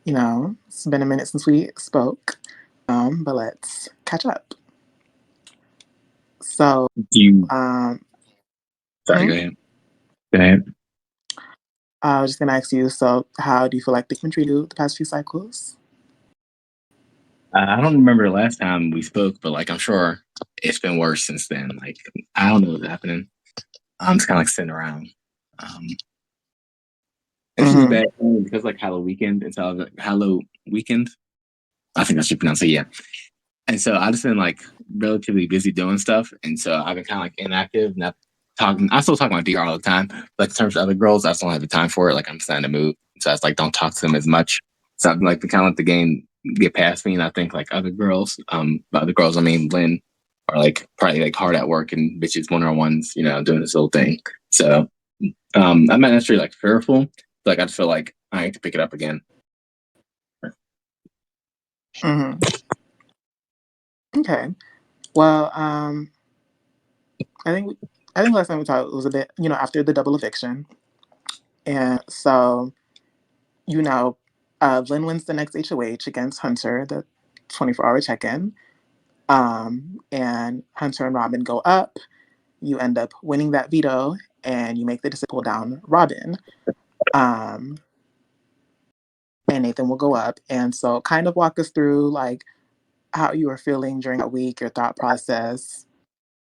It's been a minute since we spoke, but let's catch up. So, Do you? um, Sorry, hmm? go ahead. Go ahead. I was just gonna ask you. So, how do you feel like they've been treated the past few cycles? I don't remember the last time we spoke, but like I'm sure it's been worse since then. Like I don't know what's happening. I'm just kind of like sitting around. Um, it's just Mm-hmm. bad because like Hello Weekend. It's like Hello Weekend. I think I should pronounce it. Yeah. And so I've just been like relatively busy doing stuff, and so I've been kind of like inactive, not talking. I still talk about DR all the time, but like, in terms of other girls, I just don't have the time for it. Like I'm just not in the mood, so I just like don't talk to them as much. So I've been like to kind of let the game get past me, and I think like other girls, by other girls I mean Lynn, are like probably like hard at work and bitches one on ones, doing this little thing. So I'm not necessarily like fearful, but like I just feel like I need to pick it up again. Mm-hmm. Okay. Well, I think I think last time we talked it was a bit, after the double eviction, and so you know, Lynn wins the next HOH against Hunter, the 24-hour check-in, and Hunter and Robin go up. You end up winning that veto, and you make the decision to pull down Robin. Um, and Nathan will go up. And so, kind of walk us through like how you were feeling during that week, your thought process,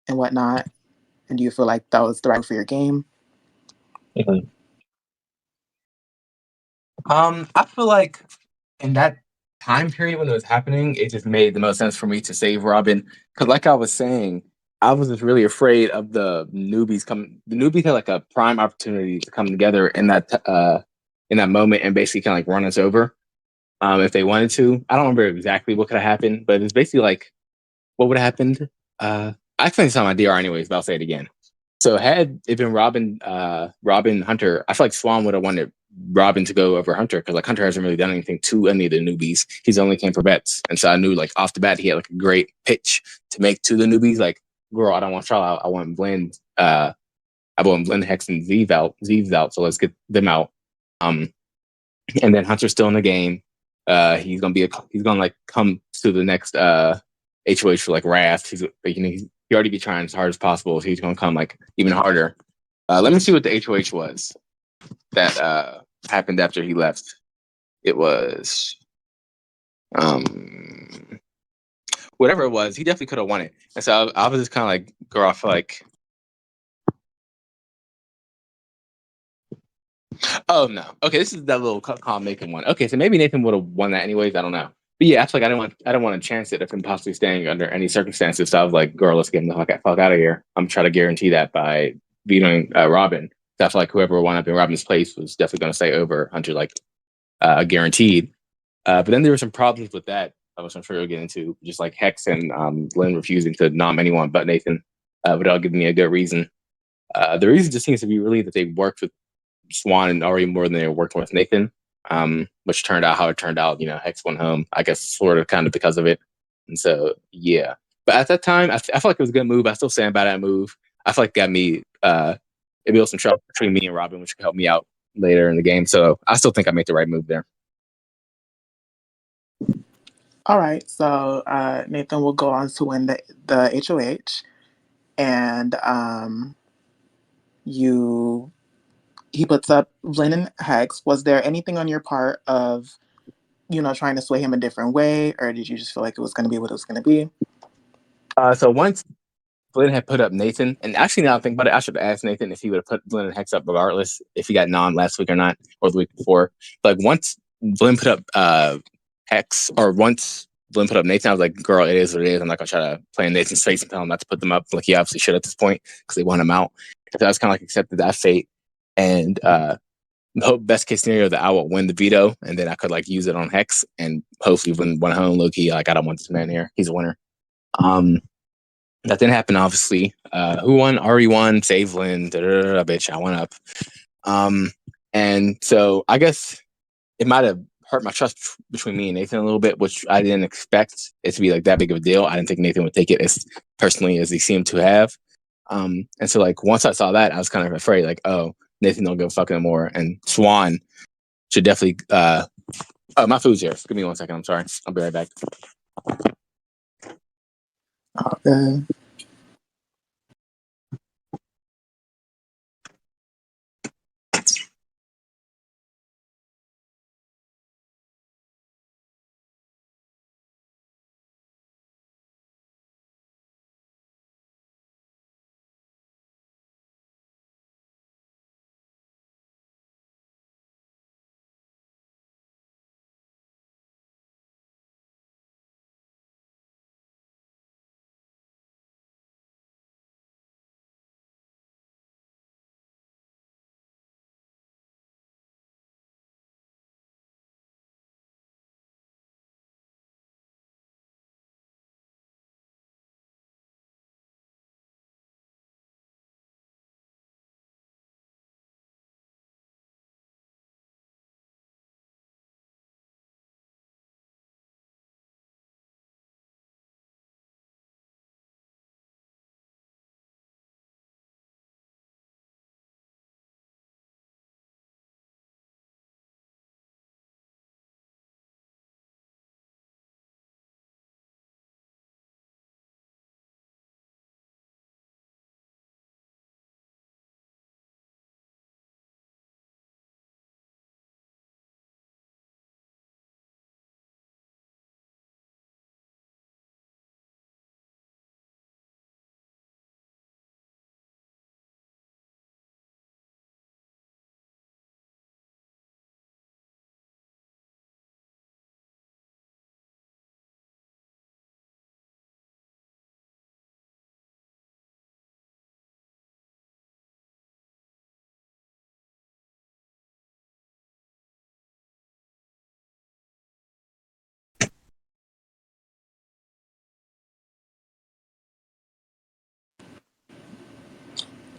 and whatnot. And do you feel like that was the right move for your game? I feel like in that time period when it was happening, it just made the most sense for me to save Robin. Because, like I was saying, I was just really afraid of the newbies coming. The newbies had like a prime opportunity to come together in that moment and basically kind of like run us over. If they wanted to, I don't remember exactly what could have happened, but it's basically like what would have happened. I explained this on my DR anyways, but I'll say it again. So had it been Robin Hunter, I feel like Swan would have wanted Robin to go over Hunter because like Hunter hasn't really done anything to any of the newbies. He's only came for bets, and so I knew like off the bat he had like a great pitch to make to the newbies. Like, girl, I don't want y'all out. I want Blend. I want Blend Hex and Zyves out. So let's get them out. Um, and then Hunter's still in the game. He's gonna like come to the next HOH for like Wrath. He already be trying as hard as possible. So he's gonna come like even harder. Let me see what the HOH was that happened after he left. It was um whatever it was. He definitely could have won it. And so I was just kind of like, girl, I feel like, oh no, okay, this is that little calm Nathan one. Okay, so maybe Nathan would have won that anyways. I don't know. But yeah, I feel like I didn't want to chance it if I'm possibly staying under any circumstances. So I was like, girl, let's get him the fuck out of here. I'm trying to guarantee that by vetoing Robin. So I feel like whoever wound up in Robin's place was definitely going to stay over Hunter, like guaranteed. But then there were some problems with that, which I'm sure you'll get into, just like Hex and Lynn refusing to nom anyone but Nathan, without giving me a good reason. The reason just seems to be really that they worked with Swan and already more than they were working with Nathan, which turned out how it turned out. Hex went home, I guess, sort of kind of because of it. And so, yeah. But at that time, I felt like it was a good move. I still stand by that move. I feel like it got me, it built some trouble between me and Robin, which could help me out later in the game. So I still think I made the right move there. All right. So Nathan will go on to win the HOH, and you he puts up Lynn and Hex. Was there anything on your part of trying to sway him a different way, or did you just feel like it was going to be what it was going to be? So once Flynn had put up Nathan, and actually now I think about it, I should have asked Nathan if he would have put Flynn and Hex up regardless if he got non last week or not, or the week before. But like once Flynn put up Hex, or once Flynn put up Nathan, I was like, girl, it is what it is. I'm not gonna try to play in Nathan's face and tell him not to put them up. Like he obviously should at this point because they want him out. So I was kind of like accepted that fate, and hope best case scenario that I will win the veto, and then I could like use it on Hex and hopefully win one home low key. Like I don't want this man here. He's a winner. That didn't happen, obviously. Who won? Ari won. Save Lynn. Bitch, I went up. And so I guess it might have hurt my trust between me and Nathan a little bit, which I didn't expect it to be like that big of a deal. I didn't think Nathan would take it as personally as he seemed to have. And so like once I saw that, I was kind of afraid, like, oh, Nathan don't give a fuck anymore. And Swan should definitely Oh, my food's here. Give me 1 second. I'm sorry. I'll be right back. Good.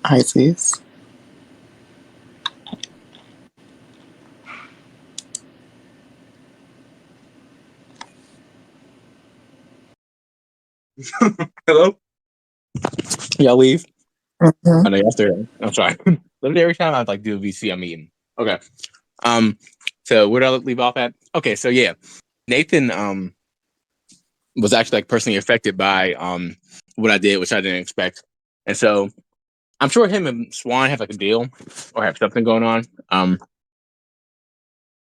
Hi, sis. Hello? Y'all leave? Mhm. I know y'all still. I'm sorry. Literally every time I like do a VC, I'm eating. Okay. Um. So where did I leave off at? Okay. So yeah, Nathan was actually like personally affected by what I did, which I didn't expect, and so I'm sure him and Swan have like a deal or have something going on.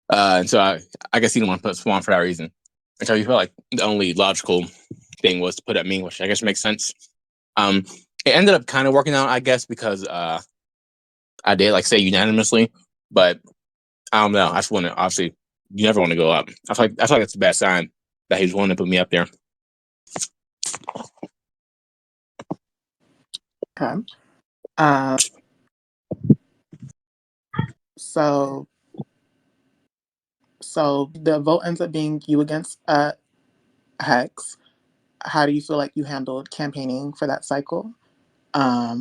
And so I guess he didn't want to put Swan for that reason. And so he felt like the only logical thing was to put at me, which I guess makes sense. Um, it ended up kind of working out, I guess, because I did like say unanimously, but I don't know. I just want to obviously you never want to go up. I feel like that's a bad sign that he's willing to put me up there. Okay. Uh, so so the vote ends up being you against Hex. How do you feel like you handled campaigning for that cycle?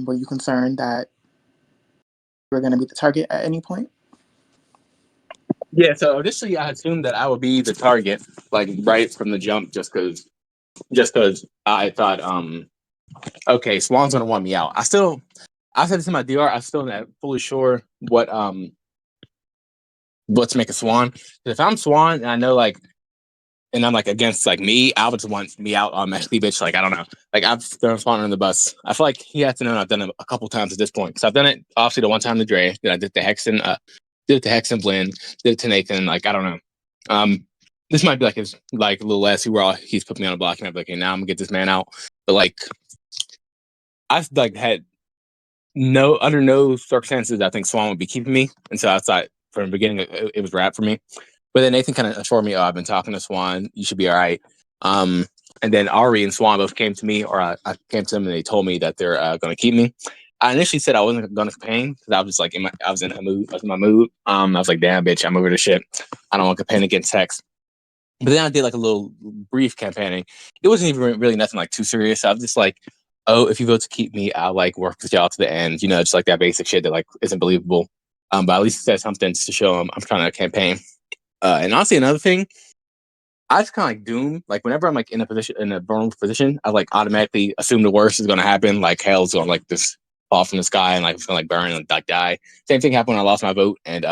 Were you concerned that you were going to be the target at any point? Yeah. So initially, I assumed that I would be the target, like right from the jump, just because I thought, okay, Swan's gonna want me out. I said this in my DR. I'm still not fully sure what to make a Swan. 'Cause if I'm Swan and I know like and I'm like against like me, I would just want me out automatically, bitch. Like I don't know. Like I've thrown Swan on the bus. I feel like he has to know I've done it a couple times at this point. Because I've done it obviously the one time to Dre, then I did the Hexen, did it to Hexen Blend, did it to Nathan. Like I don't know. Um this might be like his like a little less who were he's put me on a block and I'm like, okay, now I'm gonna get this man out. But like I've like had no under no circumstances I think Swan would be keeping me. And so I thought from the beginning it was rap for me. But then Nathan kind of assured me, "Oh, I've been talking to Swan. You should be all right." Um, and then Ari and Swan both came to me, or I came to them, and they told me that they're going to keep me. I initially said I wasn't going to campaign because I was just like I was in a mood, I was in my mood. I was like, "Damn, bitch, I'm over the shit. I don't want to campaign against Hex." But then I did like a little brief campaigning. It wasn't even really nothing like too serious. I was just like, "Oh, if you vote to keep me, I'll like work with y'all to the end." You know, just like that basic shit that like isn't believable. But at least said something to show them I'm trying to campaign. And honestly, another thing, I just kind of like doom. Like whenever I'm like in a position in a vulnerable position, I like automatically assume the worst is going to happen. Like hell's going to like this fall from the sky and like it's going to like burn and like die. Same thing happened when I lost my vote, and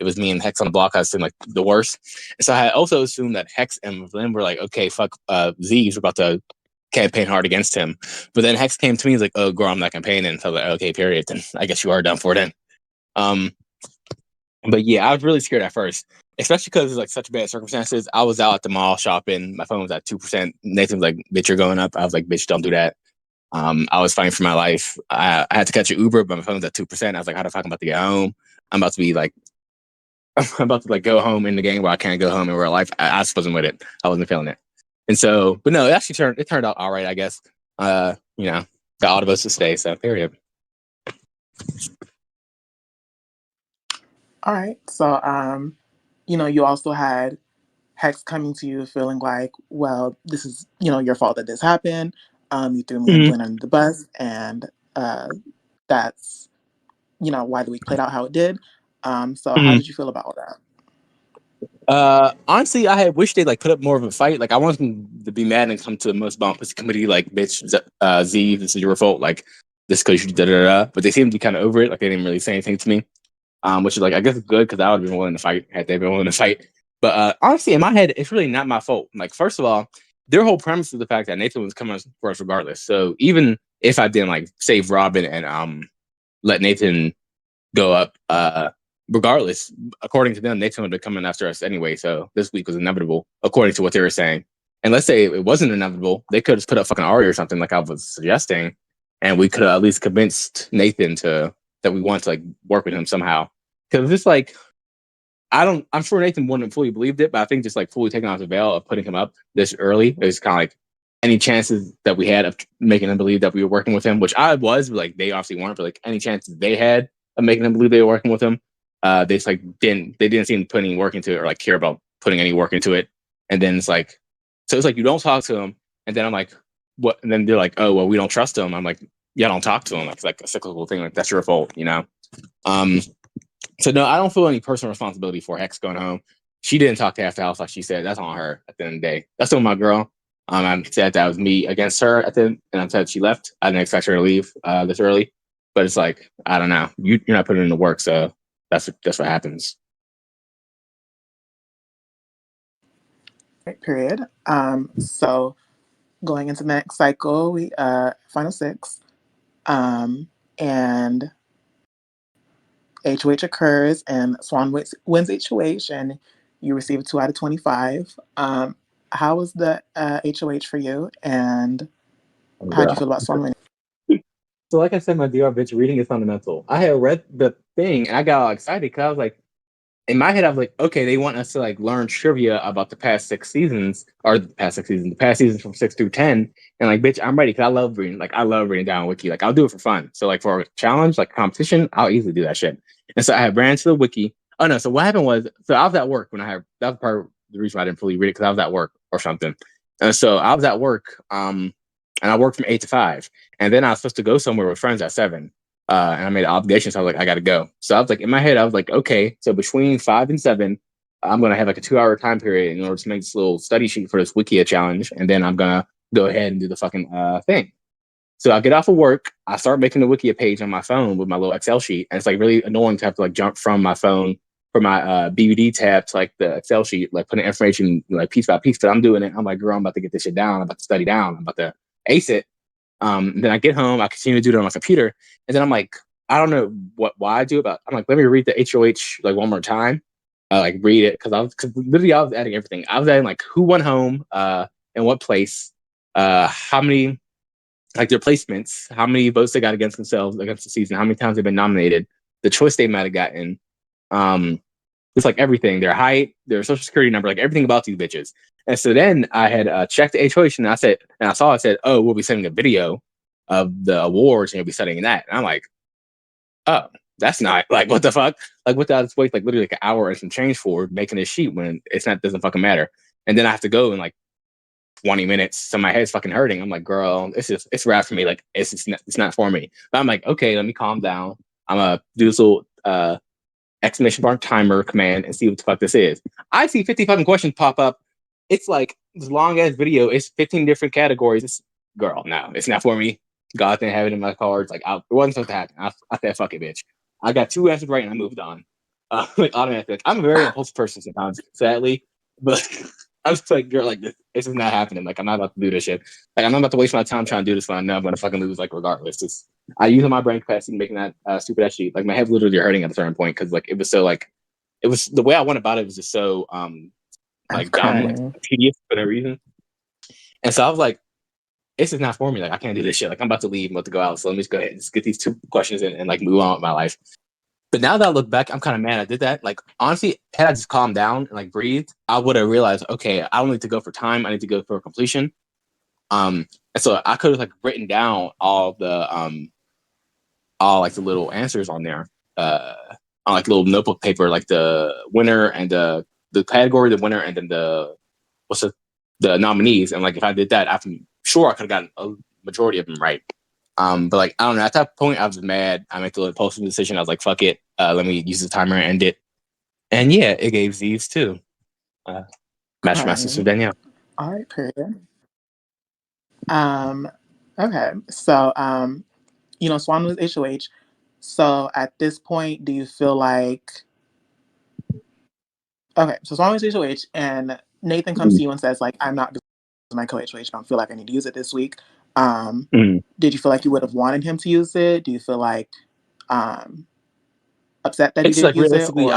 it was me and Hex on the block. I assumed like the worst. And so I had also assumed that Hex and Lynn were like, okay, fuck, Zyves, we're about to campaign hard against him. But then Hex came to me, he's like, oh, girl, I'm not campaigning. So I was like, okay, period. Then I guess you are done for then. Um, but yeah, I was really scared at first, especially because it's like such bad circumstances. I was out at the mall shopping. My phone was at 2%. Nathan was like, bitch, you're going up. I was like, bitch, don't do that. I was fighting for my life. I had to catch an Uber, but my phone was at 2%. I was like, how the fuck am I about to get home? I'm about to be like, I'm about to like go home in the game where I can't go home in real life. I just wasn't with it. I wasn't feeling it. And so, but no, it turned out all right, I guess. You know, got all of us to stay. So period. All right. So, you also had Hex coming to you feeling like, well, this is, your fault that this happened. You threw me and Mm-hmm. Glenn under the bus, and that's, why the week played out how it did. So how Mm-hmm. did you feel about all that? Honestly, I had wished they'd like put up more of a fight. Like I wanted them to be mad and come to the most bomb pussy committee, like, bitch, Z, this is your fault. Like this because you da da da. But they seemed to be kind of over it. Like they didn't really say anything to me. Which is like I guess it's good because I would have been willing to fight had they been willing to fight. But honestly, in my head, it's really not my fault. Like first of all, their whole premise is the fact that Nathan was coming for us regardless. So even if I didn't like save Robin and let Nathan go up, regardless, according to them, Nathan would be coming after us anyway. So this week was inevitable, according to what they were saying. And let's say it wasn't inevitable, they could have put up fucking Ari or something like I was suggesting, and we could have at least convinced Nathan to that we want to like work with him somehow. Because it's like I'm sure Nathan wouldn't have fully believed it, but I think just like fully taking off the veil of putting him up this early is kind of like any chances that we had of making him believe that we were working with him, which I was, but like they obviously weren't, but like any chances they had of making him believe they were working with him, they just like didn't seem to put any work into it or like care about putting any work into it. And then it's like, so it's like you don't talk to him, and then I'm like, what? And then they're like, oh well, we don't trust him. I'm like, yeah, don't talk to him. It's like a cyclical thing. Like that's your fault, you know. Um, so no, I don't feel any personal responsibility for Hex going home. She didn't talk to half the house like she said. That's on her at the end of the day. That's on my girl. I'm sad that was me against her at the end, and I'm sad she left. I didn't expect her to leave this early, but it's like I don't know. You're not putting in the work, so that's what happens. Right, period. So going into the next cycle, we final six, and HOH occurs, and Swan wins HOH, and you receive a 2 out of 25. How was the HOH for you, and Oh, how do you girl. feel about Swan winning? So, like I said, my DR bitch, reading is fundamental. I had read the thing and I got all excited because I was like, in my head, I was like, okay, they want us to like learn trivia about the past 6 seasons, or the past seasons from 6 through 10. And like, bitch, I'm ready because I love reading. Like, I love reading down wiki. Like, I'll do it for fun. So, like, for a challenge, like competition, I'll easily do that shit. And so I had ran to the wiki. Oh no! So what happened was, so I was at work when I had that was part of the reason why I didn't fully read it because I was at work or something. And so I was at work, and I worked from 8 to 5, and then I was supposed to go somewhere with friends at 7, and I made an obligation. So I was like, I got to go. So I was like, in my head, I was like, okay, so between 5 and 7, I'm going to have like a 2 hour time period in order to make this little study sheet for this Wikia challenge. And then I'm going to go ahead and do the fucking thing. So I get off of work. I start making the Wikia page on my phone with my little Excel sheet. And it's like really annoying to have to like jump from my phone from my BBD tab to like the Excel sheet, like putting information like piece by piece. But I'm doing it. I'm like, girl, I'm about to get this shit down. I'm about to study down. I'm about to ace it. Then I get home, I continue to do it on my computer, and then I'm like, I don't know why I do it, but I'm like, let me read the HOH like one more time, like read it because literally I was adding everything. I was adding like who won home, in what place, how many like their placements, how many votes they got against themselves against the season, how many times they've been nominated, the choice they might have gotten, um, it's like everything, their height, their social security number, like everything about these bitches. And so then I had checked the HOH and I saw it said, oh, we'll be sending a video of the awards and you'll be studying that. And I'm like, oh, that's not like what the fuck? Like what did I wait like literally like an hour and some change for making this sheet when it's not doesn't fucking matter. And then I have to go in like 20 minutes. So my head's fucking hurting. I'm like, girl, it's rap for me. Like it's not for me. But I'm like, okay, let me calm down. I'm gonna do this little exclamation mark timer command and see what the fuck this is. I see 50 fucking questions pop up. It's like this long ass video. It's 15 different categories. Girl, no, it's not for me. God didn't have it in my cards. Like it wasn't supposed to happen. I said, fuck it, bitch. I got 2 answers right and I moved on. Like automatically. Like, I'm a very impulsive person sometimes, sadly, but I'm just like, girl, like this is not happening. Like I'm not about to do this shit. Like I'm not about to waste my time trying to do this when I know I'm gonna fucking lose. Like regardless, just I use my brain capacity making that stupid ass sheet. Like my head literally hurting at a certain point because like it was so like it was the way I went about it was just so I'm like dumb, like crying. tedious for no reason. And so I was like, this is not for me. Like I can't do this shit. Like I'm about to leave, I'm about to go out. So let me just go ahead and just get these 2 questions in and like move on with my life. But now that I look back, I'm kind of mad I did that. Like honestly, had I just calmed down and like breathed, I would have realized, okay, I don't need to go for time. I need to go for completion. And so I could have like written down all like the little answers on there, uh, on like little notebook paper, like the winner and the category, the winner, and then what's the nominees. And like if I did that, I'm sure I could have gotten a majority of them right. But like I don't know. At that point, I was mad. I made the impulsive decision. I was like, "Fuck it. Let me use the timer and end it." And yeah, it gave Zyves too. Uh, match for my sister Crying. Danielle. All right, period. Um, okay. So, Swan was HOH. So at this point, do you feel like okay, so Swan was HOH and Nathan comes to you and says, like, I'm not using my co-HOH, I don't feel like I need to use it this week. Mm. Did you feel like you would have wanted him to use it? Do you feel like um upset that he It's didn't like use it? realistically,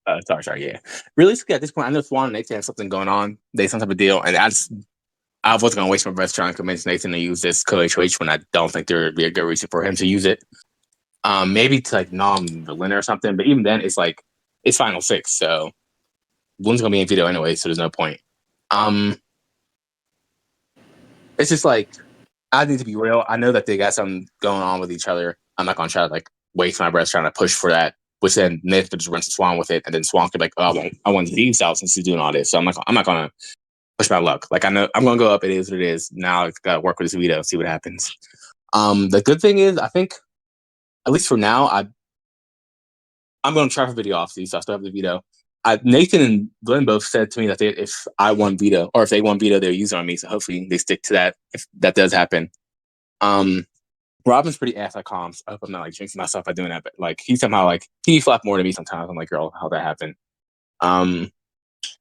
Or sorry, yeah. Realistically, at this point, I know Swan and Nathan have something going on. They some type of deal, and I wasn't gonna waste my breath trying to convince Nathan to use this co-HOH when I don't think there would be a good reason for him to use it. Maybe to like nom Berlin or something, but even then, it's like it's final six, so Bloom's gonna be in veto anyway, so there's no point. Um, it's just like I need to be real. I know that they got something going on with each other. I'm not gonna try to like waste my breath trying to push for that. Which then Nathan just runs to Swan with it, and then Swan could be like, "Oh, I want Steve's out since he's doing all this." So I'm not gonna push my luck. Like I know I'm gonna go up. It is what it is. Now I gotta work with this veto, see what happens. The good thing is, I think at least for now, I'm going to try for video off so I still have the veto. Nathan and Glenn both said to me that if I won veto or if they won veto, they'll use it on me. So hopefully they stick to that if that does happen. Um, Robin's pretty anti-comms. I hope I'm not like jinxing myself by doing that, but like he somehow like he flap more than me sometimes. I'm like, girl, how'd that happen? Um,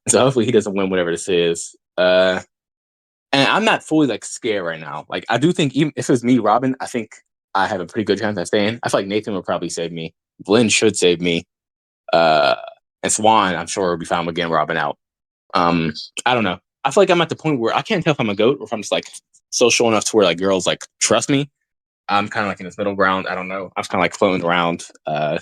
so hopefully he doesn't win whatever this is. And I'm not fully like scared right now. Like I do think even if it was me, Robin, I think I have a pretty good chance at staying. I feel like Nathan would probably save me. Glenn should save me. Uh, and Swan, I'm sure will be fine with getting Robin out. Um, I don't know. I feel like I'm at the point where I can't tell if I'm a goat or if I'm just like social enough to where like girls like trust me. I'm kind of like in this middle ground. I don't know. I'm just kind of like floating around. I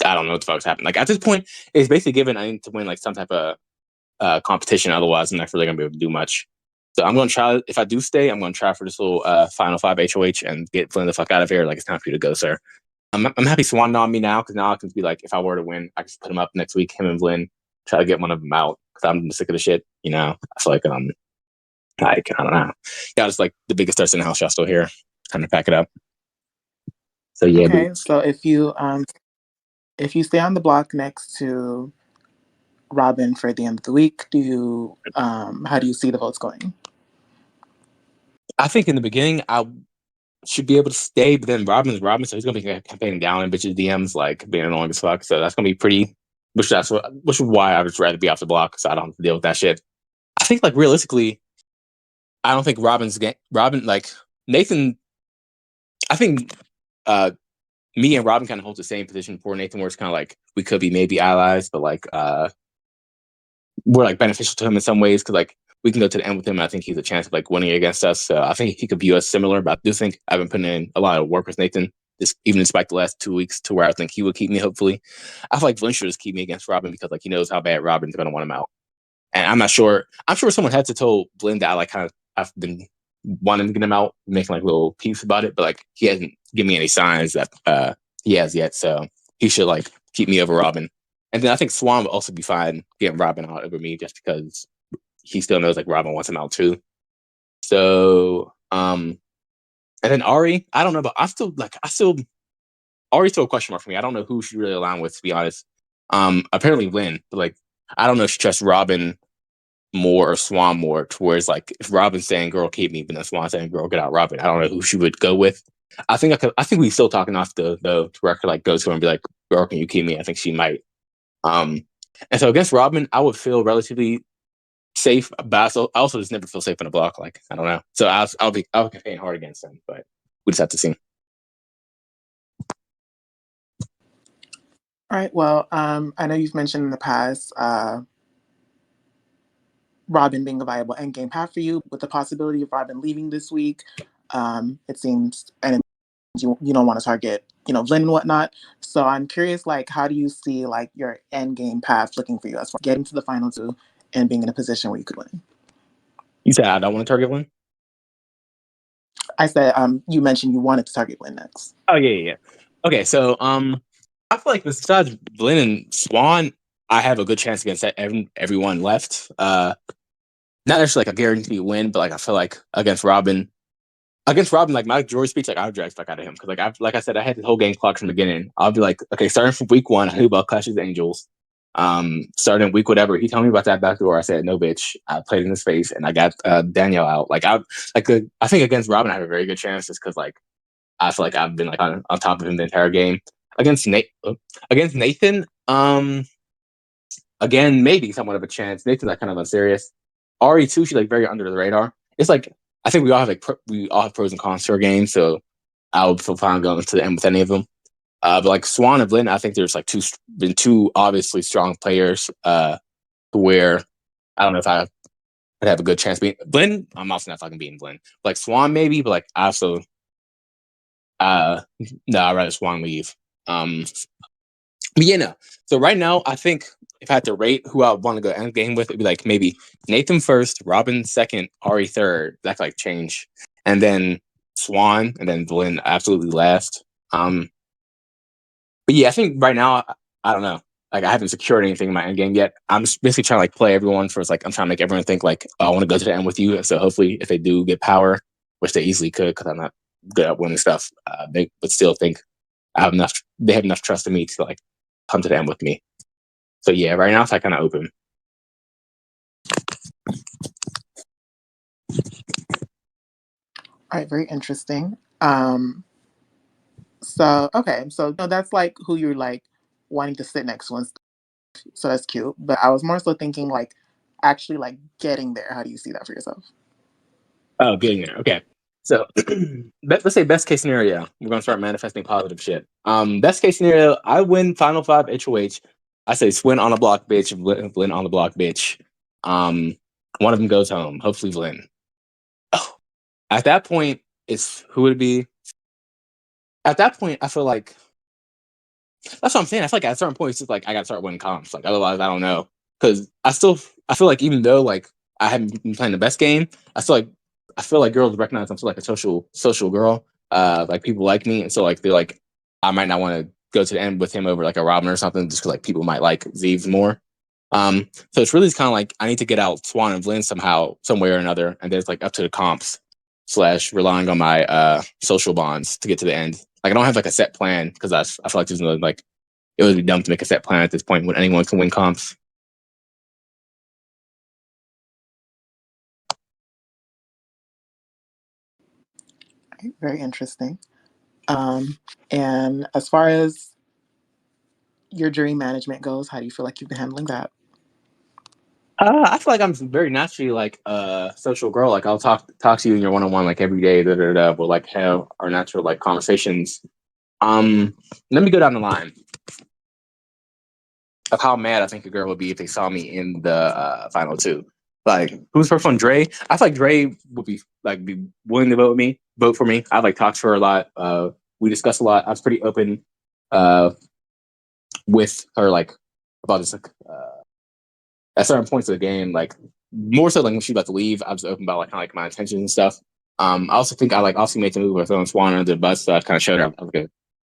don't know what the fuck's happening. Like at this point, it's basically given I need to win like some type of competition. Otherwise, I'm not really gonna be able to do much. So I'm gonna try. If I do stay, I'm gonna try for this little final five HOH and get Flynn the fuck out of here. Like it's time for you to go, sir. I'm happy Swan on me now because now I can be like, if I were to win, I can just put him up next week, him and Flynn, try to get one of them out because I'm sick of the shit. You know, I feel like I don't know. Yeah, it's like the biggest thirst in the house. Y'all still here? Time to pack it up. So yeah, okay, so if you stay on the block next to Robin for the end of the week, do you how do you see the votes going? I think in the beginning I should be able to stay, but then Robin, so he's gonna be campaigning down in bitches DMs like being annoying as fuck. So that's gonna be pretty. Which is why I would rather be off the block so I don't have to deal with that shit. I think like realistically, I don't think Robin like Nathan. I think me and Robin kind of hold the same position for Nathan, where it's kind of like we could be maybe allies, but like we're like beneficial to him in some ways because like we can go to the end with him. And I think he's a chance of like winning against us. So I think he could view us similar. But I do think I've been putting in a lot of work with Nathan, even despite the last 2 weeks, to where I think he would keep me. Hopefully, I feel like Flynn should just keep me against Robin because like he knows how bad Robin's going to want him out. And I'm not sure. I'm sure someone had to tell Blinn that I like kind of I've been wanting to get him out, making like little peeps about it, but like he hasn't given me any signs that he has yet. So he should like keep me over Robin. And then I think Swan will also be fine getting Robin out over me just because he still knows like Robin wants him out too. So and then Ari, I don't know, but I still Ari's still a question mark for me. I don't know who she really aligned with, to be honest. Apparently Lynn, but like I don't know if she trusts Robin more or Swan more towards like if Robin's saying girl keep me, but then Swan saying girl get out Robin. I don't know who she would go with. I think we still talking off the where I could like go to her and be like, or can Yukimi? I think she might. And so against Robin, I would feel relatively safe, but I also just never feel safe in a block. Like I don't know. So I'll campaign hard against them, but we just have to see. All right. Well, I know you've mentioned in the past Robin being a viable endgame path for you, with the possibility of Robin leaving this week. It seems, and you don't want to target, Lynn and whatnot. So I'm curious, like, how do you see like your endgame path looking for you as far as getting to the final two and being in a position where you could win? You said I don't want to target one. I said, you mentioned you wanted to target Lynn next. Oh yeah. Okay, so I feel like besides Blinn and Swan, I have a good chance against everyone left. Not necessarily like a guaranteed win, but like I feel like against Robin, like my George speech, like I would drag stuff out of him because like I said, I had the whole game clocked from the beginning. I'll be like, okay, starting from week one, I knew about Clash of the Angels. Starting week whatever, he told me about that backdoor. I said, no, bitch. I played in his face and I got Danielle out. I think against Robin, I have a very good chance just because like I feel like I've been like on top of him the entire game. Against Nate, against Nathan, again maybe somewhat of a chance. Nathan's like kind of unserious. Ari too, she's like very under the radar. It's like I think we all have we all have pros and cons to our game, so I would feel fine going to the end with any of them. But like Swan and Blinn, I think there's like two obviously strong players. Where I don't know if I would have a good chance beating Blinn. I'm also not fucking beating Blinn. Like Swan maybe, but like I also no, I'd rather Swan leave. But yeah, no. So right now, I think if I had to rate who I would want to go end game with, it'd be like maybe Nathan first, Robin second, Ari third. That could like change, and then Swan, and then Blinn absolutely last. But yeah, I think right now, I don't know. Like I haven't secured anything in my end game yet. I'm just basically trying to like play everyone for like I'm trying to make everyone think like oh, I want to go to the end with you. So hopefully, if they do get power, which they easily could, because I'm not good at winning stuff, they would still think I have enough. They have enough trust in me to like come to the end with me. So yeah, right now it's like kind of open. All right, very interesting. So okay, so no, that's like who you're like wanting to sit next to, so that's cute. But I was more so thinking like actually like getting there. How do you see that for yourself? Oh, getting there. Okay. So let's say best case scenario. We're gonna start manifesting positive shit. Best case scenario, I win Final Five HOH. I say Swin on the block, bitch. Blinn on the block, bitch. One of them goes home. Hopefully, Blinn. Oh, at that point, it's who would it be? At that point, I feel like that's what I'm saying. I feel like at a certain point, it's just like I gotta start winning comps. Like otherwise, I don't know. Because I feel like even though like I haven't been playing the best game, I feel like girls recognize I'm still like a social girl. Like people like me, and so like they're like I might not want to go to the end with him over like a Robin or something, just because like people might like Zyves more. So it's really kind of like I need to get out Swan and Blinn somehow, some way or another, and then it's like up to the comps slash relying on my social bonds to get to the end. Like I don't have like a set plan because I feel like there's no like it would be dumb to make a set plan at this point when anyone can win comps. Okay, very interesting. Um, and as far as your dream management goes, how do you feel like you've been handling that? I feel like I'm very naturally like a social girl. Like I'll talk to you in your one on one like every day. We'll like have our natural like conversations. Let me go down the line of how mad I think a girl would be if they saw me in the final two. Like who's first one? Dre. I feel like Dre would be willing to vote for me. I like talked to her a lot. We discussed a lot. I was pretty open with her like about this like at certain points of the game, like more so like when she was about to leave, I was open about like kind of like my intentions and stuff. I also think I like also made the move with throwing Swan under the bus, so I kind of showed her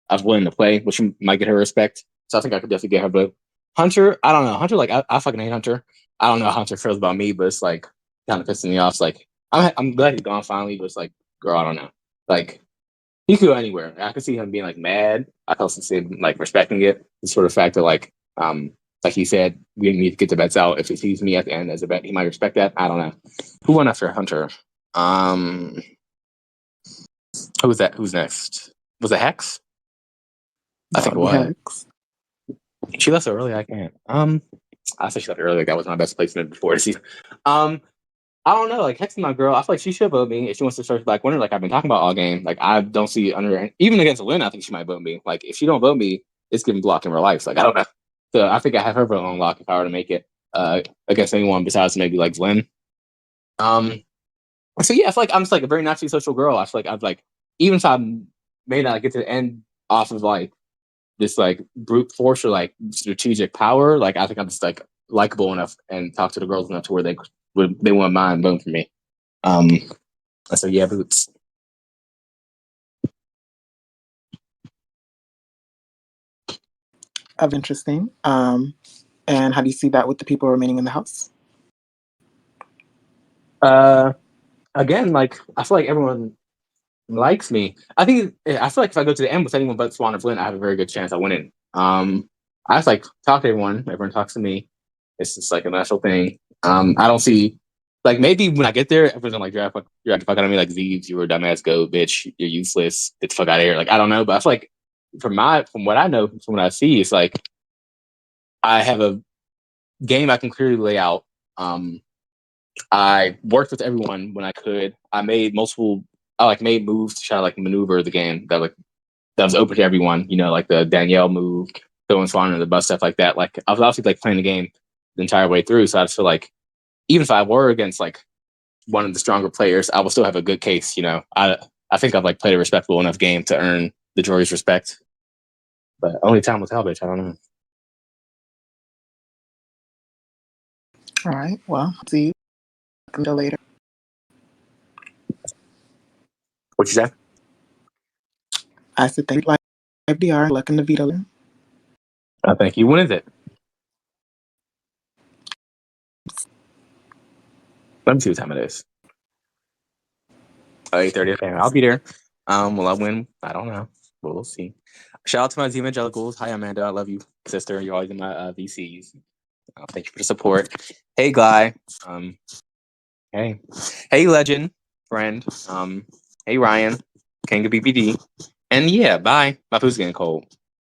I was willing to play, which might get her respect. So I think I could definitely get her. But Hunter, I don't know. Hunter, like I fucking hate Hunter. I don't know how Hunter feels about me, but it's like kind of pissing me off. It's like I'm glad he's gone finally, but it's like, girl, I don't know. Like he could go anywhere. I could see him being like mad. I could also see him like respecting it. The sort of fact that like he said, we need to get the bets out. If he sees me at the end as a bet, he might respect that. I don't know. Who won after Hunter? Um, who was that? Who's next? Was it Hex? I That think would it be was. Hex. She left so early. I can't. I said she left early. Like that was my best placement before the season. Um, I don't know. Like Hex's my girl. I feel like she should vote me if she wants to start Black Winter. Like I've been talking about all game. Like I don't see under even against Lynn. I think she might vote me. Like if she don't vote me, it's giving block in real life. So, like I don't know. So I think I have her vote on lock if I were to make it against anyone besides maybe like Lynn. Um, so yeah, I feel like I'm just like a very naturally social girl. I feel like I've like even if I may not get to the end off of like this like brute force or like strategic power, like I think I'm just like likable enough and talk to the girls enough to where they wouldn't mind voting for me. Um, so yeah, boots. Of interesting. And how do you see that with the people remaining in the house? Uh, Again, like I feel like everyone likes me. I feel like if I go to the end with anyone but Swan or Flynn, I have a very good chance of winning. I just like talk to everyone. Everyone talks to me. It's just like a natural thing. I don't see like maybe when I get there, everyone's gonna like you're the fuck out of me like Zyves, you were a dumbass go bitch, you're useless, get the fuck out of here. Like I don't know, but I feel like from what I know, from what I see, it's like I have a game I can clearly lay out. Um, I worked with everyone when I could. I like made moves to try to like maneuver the game that was open to everyone. You know, like the Danielle move, throwing Swan under the bus, stuff like that. Like I was obviously like playing the game the entire way through. So I just feel like even if I were against like one of the stronger players, I will still have a good case. You know, I think I've like played a respectable enough game to earn the jury's respect. But only time will tell, bitch. I don't know. All right. Well, see you until later. What you say? I said thank you, live DR. Luck in the veto. Thank you. When is it? Let me see what time it is. 8:30. Okay, I'll be there. Will I win? I don't know. But we'll see. Shout out to my evangelicals. Hi, Amanda. I love you, sister. You're always in my VCs. Thank you for the support. Hey, Guy. Um, hey, hey, legend friend. Hey, Ryan, King of BBD. And yeah, bye. My food's getting cold.